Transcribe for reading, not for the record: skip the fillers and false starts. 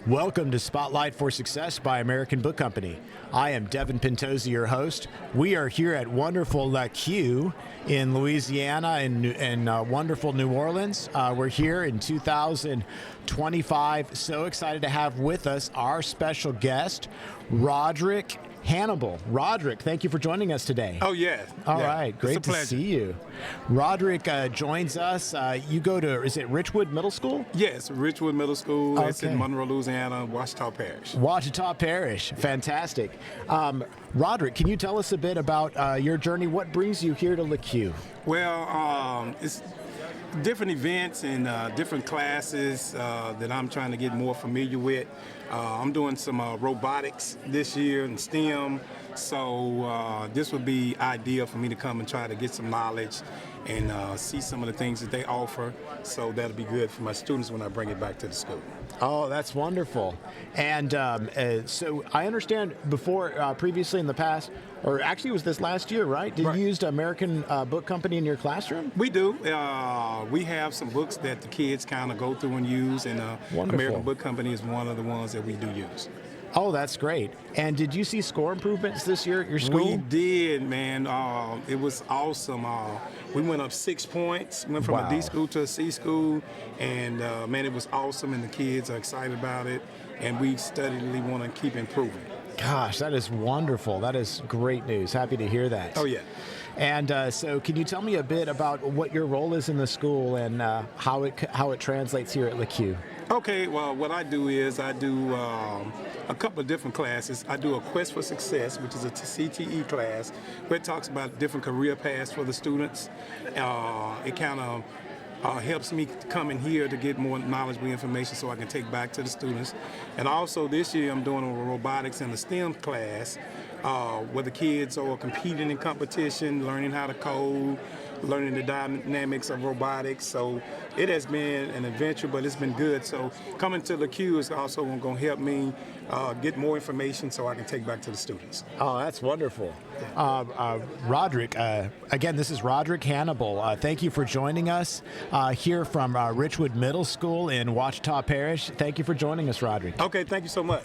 Welcome to Spotlight for Success by American Book Company. I am Devin Pintosi, your host. We are here at wonderful LACUE in Louisiana and wonderful New Orleans. We're here in 2025. So excited to have with us our special guest, Roderick Hannibal. Roderick, thank you for joining us today. Oh, yeah. All right, great to see you. Roderick joins us. You go to, is it Richwood Middle School? Yes, Richwood Middle School. Okay. It's in Monroe, Louisiana, Ouachita Parish. Ouachita Parish, fantastic. Roderick, can you tell us a bit about your journey? What brings you here to LACUE? Well, it's different events and different classes that I'm trying to get more familiar with. I'm doing some robotics this year in STEM, so this would be ideal for me to come and try to get some knowledge and see some of the things that they offer, so that'll be good for my students when I bring it back to the school. Oh, that's wonderful. And so I understand previously in the past, or actually it was this last year, right? Did you use American Book Company in your classroom? We do. We have some books that the kids kind of go through and use, and American Book Company is one of the ones that we do use. Oh, that's great. And did you see score improvements this year at your school? We did, man. It was awesome. We went up 6 points, went from a D school to a C school, and man, it was awesome, and the kids are excited about it, and we steadily want to keep improving. Gosh, that is wonderful. That is great news. Happy to hear that. Oh, yeah. And so can you tell me a bit about what your role is in the school and how it translates here at LACUE? Okay, well, what I do is I do a couple of different classes. I do a Quest for Success, which is a CTE class, where it talks about different career paths for the students. It kind of helps me come in here to get more knowledgeable information so I can take back to the students. And also this year I'm doing a robotics and a STEM class where the kids are competing in competition, learning how to code, learning the dynamics of robotics. So it has been an adventure, but it's been good. So coming to LACUE is also going to help me get more information so I can take back to the students. Oh, that's wonderful. Roderick, again, this is Roderick Hannibal. Thank you for joining us here from Richwood Middle School in Ouachita Parish. Thank you for joining us, Roderick. Okay, thank you so much.